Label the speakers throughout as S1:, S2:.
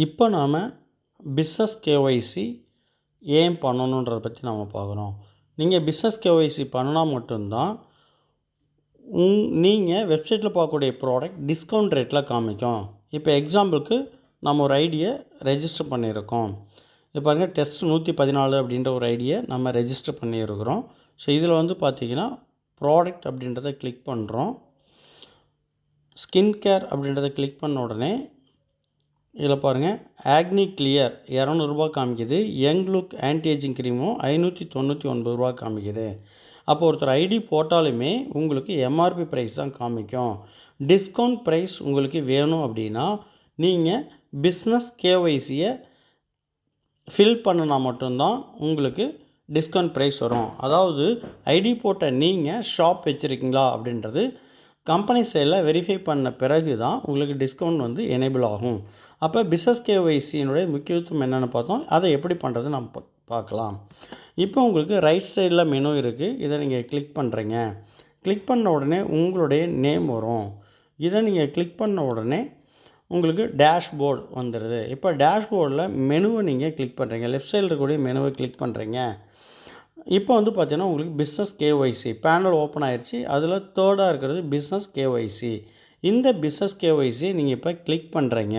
S1: இப்போ நாம் business KYC ஏன் பண்ணணுன்றதை பற்றி நாம் பார்க்குறோம். நீங்கள் பிஸ்னஸ் கேஒய்சி பண்ணினா மட்டும்தான் நீங்கள் வெப்சைட்டில் பார்க்கக்கூடிய ப்ராடக்ட் டிஸ்கவுண்ட் ரேட்டில் காமிக்கும். இப்போ எக்ஸாம்பிளுக்கு நம்ம ஒரு ஐடியை ரெஜிஸ்டர் பண்ணியிருக்கோம். இப்போ பாருங்கள், டெஸ்ட் 114 அப்படின்ற ஒரு ஐடியை நம்ம ரெஜிஸ்டர் பண்ணியிருக்கிறோம். ஸோ இதில் வந்து பார்த்திங்கன்னா ப்ராடக்ட் அப்படின்றத கிளிக் பண்ணுறோம். ஸ்கின் கேர் அப்படின்றத கிளிக் பண்ண உடனே இதில் பாருங்கள், ஆக்னி கிளியர் ரூ. 200 காமிக்குது. யங் லுக் ஆன்டி ஏஜிங் க்ரீமும் ரூ. 599 காமிக்குது. அப்போ ஒருத்தர் ஐடி போட்டாலுமே உங்களுக்கு எம்ஆர்பி ப்ரைஸ் தான் காமிக்கும். டிஸ்கவுண்ட் ப்ரைஸ் உங்களுக்கு வேணும் அப்படின்னா நீங்கள் பிஸ்னஸ் கேஒய்சியை ஃபில் பண்ணினா மட்டும்தான் உங்களுக்கு டிஸ்கவுண்ட் ப்ரைஸ் வரும். அதாவது ஐடி போட்ட நீங்கள் ஷாப் வச்சுருக்கீங்களா அப்படின்றது கம்பெனி சைடில் வெரிஃபை பண்ண பிறகு தான் உங்களுக்கு டிஸ்கவுண்ட் வந்து எனேபிள் ஆகும். அப்போ பிஸ்னஸ் கேஒய்சியினுடைய முக்கியத்துவம் என்னென்னு பார்த்தோம். அதை எப்படி பண்ணுறது நம்ம பார்க்கலாம். இப்போ உங்களுக்கு ரைட் சைடில் மெனு இருக்குது. இதை நீங்கள் கிளிக் பண்ணுறீங்க. கிளிக் பண்ண உடனே உங்களுடைய நேம் வரும். இதை நீங்கள் கிளிக் பண்ண உடனே உங்களுக்கு டேஷ்போர்டு வந்துடுது. இப்போ டேஷ்போர்டில் மெனுவை நீங்கள் கிளிக் பண்ணுறீங்க. லெஃப்ட் சைடில் இருக்கக்கூடிய மெனுவை கிளிக் பண்ணுறீங்க. இப்போ வந்து பார்த்தீங்கன்னா உங்களுக்கு பிஸ்னஸ் கேஒய்சி பேனல் ஓப்பன் ஆயிடுச்சு. அதில் தேர்டாக இருக்கிறது பிஸ்னஸ் கேஒய்சி. இந்த பிஸ்னஸ் கேஒய்சியை நீங்கள் இப்போ கிளிக் பண்ணுறீங்க.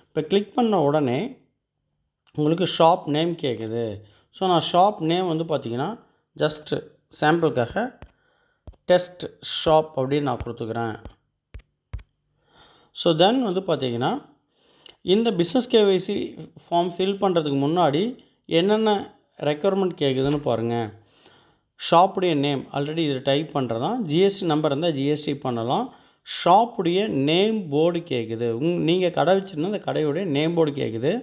S1: இப்போ கிளிக் பண்ண உடனே உங்களுக்கு ஷாப் நேம் கேட்குது. ஸோ நான் ஷாப் நேம் வந்து பார்த்திங்கன்னா ஜஸ்ட்டு சாம்பிளுக்காக டெஸ்ட் ஷாப் அப்படின்னு நான் கொடுத்துக்கிறேன். ஸோ தென் வந்து பார்த்திங்கன்னா இந்த பிஸ்னஸ் கேஒய்சி ஃபார்ம் ஃபில் பண்ணுறதுக்கு முன்னாடி என்னென்ன ரெக்குயர்மெண்ட் கேட்குதுன்னு பாருங்கள். ஷாப்புடைய நேம் ஆல்ரெடி இதில் டைப் பண்ணுறதான். ஜிஎஸ்டி நம்பர் இருந்தால் ஜிஎஸ்டி பண்ணலாம். ஷாப்புடைய நேம் போர்டு கேட்குது. நீங்கள் கடை வச்சுருந்தா அந்த கடையுடைய நேம் போர்டு கேட்குது.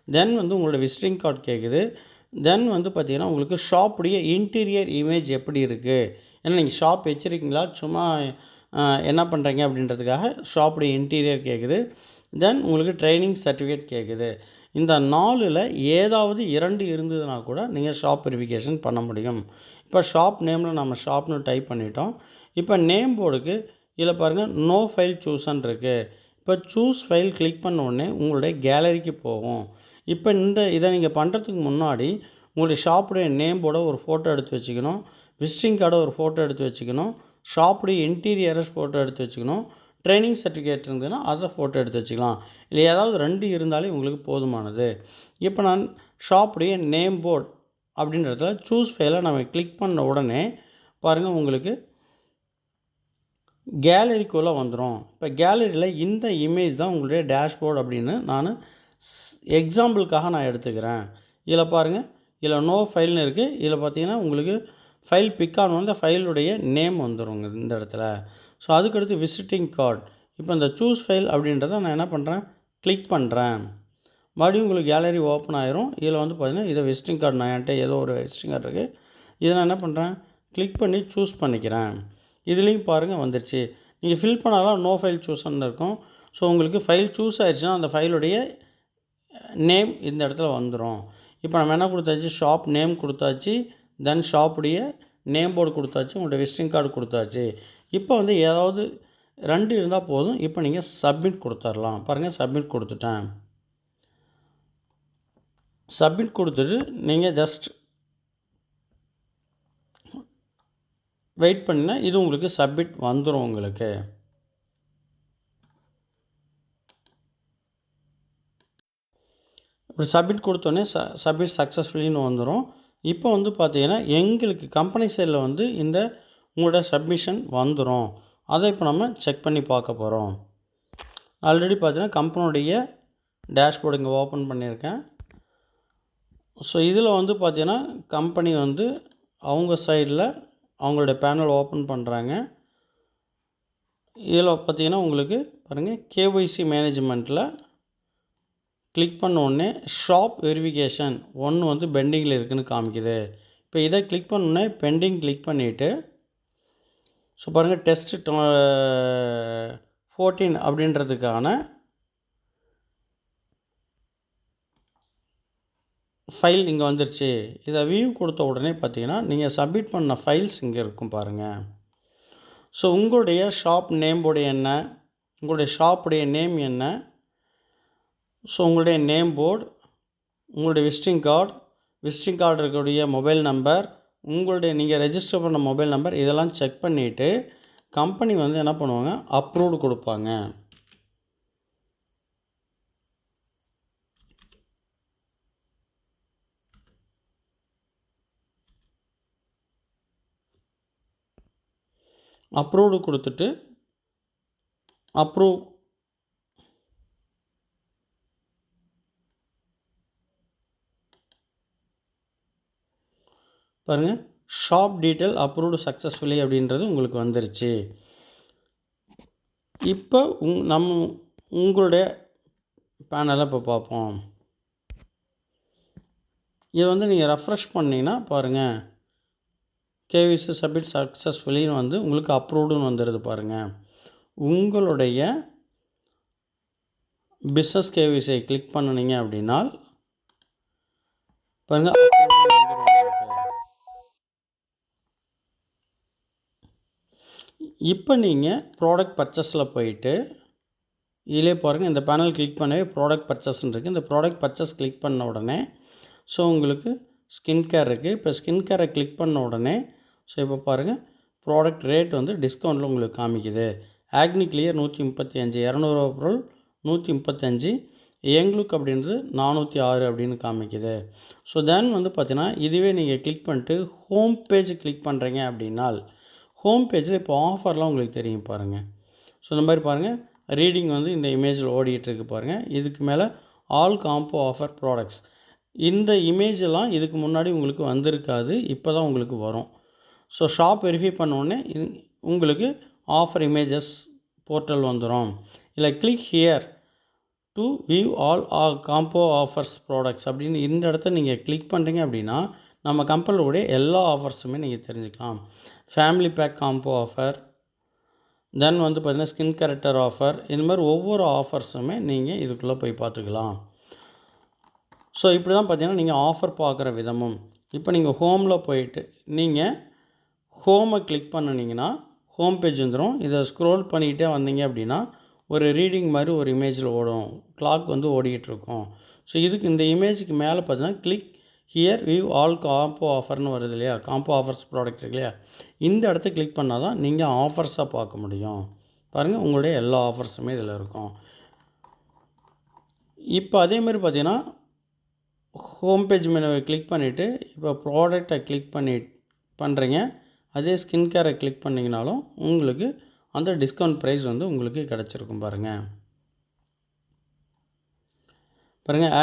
S1: தென் வந்து உங்களோட விசிட்டிங் கார்டு கேட்குது. தென் வந்து பார்த்திங்கன்னா உங்களுக்கு ஷாப்புடைய இன்டீரியர் இமேஜ் எப்படி இருக்குது, ஏன்னா நீங்கள் ஷாப் வச்சுருக்கீங்களா சும்மா என்ன பண்ணுறீங்க அப்படின்றதுக்காக ஷாப்புடைய இன்டீரியர் கேட்குது. தென் உங்களுக்கு ட்ரைனிங் சர்டிஃபிகேட் கேட்குது. இந்த 4ல் ஏதாவது 2 இருந்ததுன்னா கூட நீங்கள் ஷாப் வெரிஃபிகேஷன் பண்ண முடியும். இப்போ ஷாப் நேமில் நம்ம ஷாப்னு டைப் பண்ணிட்டோம். இப்போ நேம் போர்டுக்கு இதில் பாருங்கள் நோ ஃபைல் சூஸன் இருக்குது. இப்போ சூஸ் ஃபைல் கிளிக் பண்ண உடனே உங்களுடைய கேலரிக்கு போகும். இப்போ இதை நீங்கள் பண்ணுறதுக்கு முன்னாடி உங்களுடைய ஷாப்புடைய நேம் போர்டை ஒரு ஃபோட்டோ எடுத்து வச்சுக்கணும். விசிட்டிங் கார்டை ஒரு ஃபோட்டோ எடுத்து வச்சுக்கணும். ஷாப்புடைய இன்டீரியர்ஸ் ஃபோட்டோ எடுத்து வச்சுக்கணும். ட்ரைனிங் சர்டிஃபிகேட் இருந்ததுன்னா அதை ஃபோட்டோ எடுத்து வச்சுக்கலாம். இல்லை ஏதாவது 2 இருந்தாலே உங்களுக்கு போதுமானது. இப்போ நான் ஷாப்புடைய நேம் போர்ட் அப்படின்றத சூஸ் ஃபைலை நம்ம கிளிக் பண்ண உடனே பாருங்கள் உங்களுக்கு கேலரிக்குள்ளே வந்துடும். இப்போ கேலரியில் இந்த இமேஜ் தான் உங்களுடைய டேஷ்போர்டு அப்படின்னு நான் எக்ஸாம்பிளுக்காக நான் எடுத்துக்கிறேன். இதில் பாருங்கள், இதில் நோ ஃபைல்னு இருக்குது. இதில் பார்த்தீங்கன்னா உங்களுக்கு ஃபைல் பிக் ஆகணும், இந்த ஃபைலுடைய நேம் வந்துடுங்க இந்த இடத்துல. ஸோ அதுக்கடுத்து விசிட்டிங் கார்டு. இப்போ இந்த சூஸ் ஃபைல் அப்படின்றத நான் என்ன பண்ணுறேன், கிளிக் பண்ணுறேன். மறுபடியும் உங்களுக்கு கேலரி ஓப்பன் ஆயிரும். இதில் வந்து பார்த்திங்கன்னா இதை விசிட்டிங் கார்டு நான் என்கிட்ட ஏதோ ஒரு விசிட்டிங் கார்டு இருக்குது. இதை நான் என்ன பண்ணுறேன், கிளிக் பண்ணி சூஸ் பண்ணிக்கிறேன். இதுலேயும் பாருங்கள் வந்துடுச்சு. நீங்கள் ஃபில் பண்ணாலும் நோ ஃபைல் சூஸ்ன்னு இருக்கும். ஸோ உங்களுக்கு ஃபைல் சூஸ் ஆயிடுச்சுன்னா அந்த ஃபைலுடைய நேம் இந்த இடத்துல வந்துடும். இப்போ நம்ம என்ன கொடுத்தாச்சு, ஷாப் நேம் கொடுத்தாச்சு. தென் ஷாப்புடைய நேம் போர்டு கொடுத்தாச்சு. உங்களோட விசிட்டிங் கார்டு கொடுத்தாச்சு. இப்போ வந்து ஏதாவது 2 இருந்தால் போதும். இப்போ நீங்கள் சப்மிட் கொடுத்துடலாம். பாருங்கள், சப்மிட் கொடுத்துட்டேன். சப்மிட் கொடுத்துட்டு நீங்கள் ஜஸ்ட் வெயிட் பண்ணினா இது உங்களுக்கு சப்மிட் வந்துடும். உங்களுக்கு இப்படி சப்மிட் கொடுத்தோன்னே சப்மிட் சக்ஸஸ்ஃபுல்லின்னு வந்துடும். இப்போ வந்து பார்த்திங்கன்னா எங்களுக்கு கம்பெனி சைடில் வந்து இந்த உங்களோட சப்மிஷன் வந்துடும். அதை இப்போ நம்ம செக் பண்ணி பார்க்க போகிறோம். ஆல்ரெடி பார்த்தீங்கன்னா கம்பெனியுடைய டேஷ்போர்டு இங்கே ஓப்பன் பண்ணியிருக்கேன். ஸோ இதில் வந்து பார்த்திங்கன்னா கம்பெனி வந்து அவங்க சைடில் அவங்களுடைய பேனல் ஓப்பன் பண்ணுறாங்க. இதில் பார்த்திங்கன்னா உங்களுக்கு பாருங்கள், கேஒய்சி மேனேஜ்மெண்ட்டில் கிளிக் பண்ண உடனே ஷாப் வெரிஃபிகேஷன் 1 வந்து பெண்டிங்கில் இருக்குதுன்னு காமிக்குது. இப்போ இதை கிளிக் பண்ணோடனே பெண்டிங் கிளிக் பண்ணிவிட்டு ஸோ பாருங்கள், டெஸ்ட் 14 அப்படின்றதுக்கான ஃபைல் இங்கே வந்துருச்சு. இதை வியூ கொடுத்த உடனே பார்த்தீங்கன்னா நீங்கள் சப்மிட் பண்ண ஃபைல்ஸ் இங்கே இருக்கும் பாருங்கள். ஸோ உங்களுடைய ஷாப் நேம் போர்டு என்ன, உங்களுடைய ஷாப்புடைய நேம் என்ன, ஸோ உங்களுடைய நேம் போர்டு, உங்களுடைய விசிட்டிங் கார்டு இருக்கக்கூடிய மொபைல் நம்பர், உங்களுடைய நீங்கள் ரெஜிஸ்டர் பண்ண மொபைல் நம்பர் இதெல்லாம் செக் பண்ணிவிட்டு கம்பெனி வந்து என்ன பண்ணுவாங்க, அப்ரூவ்டு கொடுப்பாங்க. அப்ரூவ்டு கொடுத்துட்டு அப்ரூவ் பாருங்கள், ஷாப் டீட்டெயில் அப்ரூவ்டு சக்ஸஸ்ஃபுல்லி அப்படின்றது உங்களுக்கு வந்துருச்சு. இப்போ உங்களுடைய பேனலை இப்போ பார்ப்போம். இதை வந்து நீங்கள் ரெஃப்ரெஷ் பண்ணிங்கன்னா பாருங்கள், கேவிசி சப்மிட் சக்ஸஸ்ஃபுல்லின்னு வந்து உங்களுக்கு அப்ரூவ்டுன்னு வந்துடுது பாருங்கள். உங்களுடைய பிஸ்னஸ் கேவிசியை கிளிக் பண்ணினீங்க அப்படின்னா பாருங்கள், இப்போ நீங்கள் ப்ராடக்ட் பர்ச்சேஸில் போயிட்டு இதிலே பாருங்கள், இந்த பேனல் கிளிக் பண்ணவே ப்ராடக்ட் பர்ச்சேஸ்ன்னு இருக்குது. இந்த ப்ராடக்ட் பர்ச்சேஸ் கிளிக் பண்ண உடனே ஸோ உங்களுக்கு ஸ்கின் கேர் இருக்குது. இப்போ ஸ்கின் கேரை கிளிக் பண்ண உடனே ஸோ இப்போ பாருங்கள், ப்ராடக்ட் ரேட் வந்து டிஸ்கவுண்ட்டில் உங்களுக்கு காமிக்குது. ஆக்னி கிளியர் 135, 200 பொருள் 135, யங்லுக் அப்படின்றது 406 அப்படின்னு காமிக்குது. ஸோ தென் வந்து பார்த்தீங்கன்னா, இதுவே நீங்கள் கிளிக் பண்ணிட்டு ஹோம் பேஜ் கிளிக் பண்ணுறீங்க அப்படின்னால் ஹோம் பேஜில் இப்போ ஆஃபர்லாம் உங்களுக்கு தெரியும் பாருங்கள். ஸோ இந்த மாதிரி பாருங்கள், ரீடிங் வந்து இந்த இமேஜில் ஓடிட்டுருக்கு பாருங்கள். இதுக்கு மேலே ஆல் காம்போ ஆஃபர் ப்ராடக்ட்ஸ், இந்த இமேஜெல்லாம் இதுக்கு முன்னாடி உங்களுக்கு வந்திருக்காது, இப்போ தான் உங்களுக்கு வரும். ஸோ ஷாப் வெரிஃபை பண்ணோடனே உங்களுக்கு ஆஃபர் இமேஜஸ் போர்ட்டல் வந்துடும். இல்லை click here to view all combo offers products அப்படின்னு இந்த இடத்த நீங்கள் கிளிக் பண்ணுறீங்க அப்படின்னா நம்ம கம்பெனியோடைய எல்லா ஆஃபர்ஸுமே நீங்கள் தெரிஞ்சுக்கலாம். ஃபேமிலி பேக் காம்போ ஆஃபர், தென் வந்து பார்த்திங்கன்னா ஸ்கின் கரெக்டர் ஆஃபர், இந்த மாதிரி ஒவ்வொரு ஆஃபர்ஸுமே நீங்கள் இதுக்குள்ளே போய் பார்த்துக்கலாம். ஸோ இப்படி தான் பார்த்திங்கன்னா நீங்கள் ஆஃபர் பார்க்குற விதமும். இப்போ நீங்கள் ஹோமில் போயிட்டு நீங்கள் ஹோமை கிளிக் பண்ணினீங்கன்னா ஹோம் பேஜ் வந்துடும். இதை ஸ்க்ரோல் பண்ணிக்கிட்டே வந்தீங்க அப்படின்னா ஒரு ரீடிங் மாதிரி ஒரு இமேஜில் ஓடும், கிளாக் வந்து ஓடிக்கிட்டுருக்கும். ஸோ இதுக்கு இந்த இமேஜுக்கு மேலே பார்த்தீங்கன்னா click here view all combo ஆஃபர்னு வருது இல்லையா, காம்போ ஆஃபர்ஸ் ப்ராடக்ட் இருக்கு இல்லையா, இந்த இடத்த கிளிக் பண்ணால் தான் நீங்கள் ஆஃபர்ஸாக பார்க்க முடியும். பாருங்கள், உங்களுடைய எல்லா ஆஃபர்ஸுமே இதில் இருக்கும். இப்போ அதேமாதிரி பார்த்தீங்கன்னா ஹோம் பேஜ் மெனுவை கிளிக் பண்ணிவிட்டு இப்போ ப்ராடக்டை கிளிக் பண்ணுறீங்க. அதே ஸ்கின் கேரை கிளிக் பண்ணிங்கனாலும் உங்களுக்கு அந்த டிஸ்கவுண்ட் ப்ரைஸ் வந்து உங்களுக்கு கிடச்சிருக்கும் பாருங்கள்.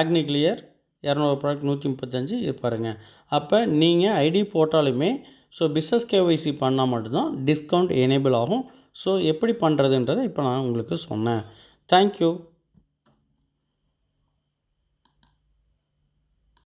S1: ஆக்னி கிளியர் 200 ப்ராடக்ட் 135 இது பாருங்கள். அப்போ நீங்கள் ஐடி போட்டாலுமே ஸோ பிஸ்னஸ் கேஒய்சி பண்ணால் மட்டும்தான் டிஸ்கவுண்ட் எனேபிள் ஆகும். ஸோ எப்படி பண்ணுறதுன்றதை இப்போ நான் உங்களுக்கு சொன்னேன். தேங்க்யூ.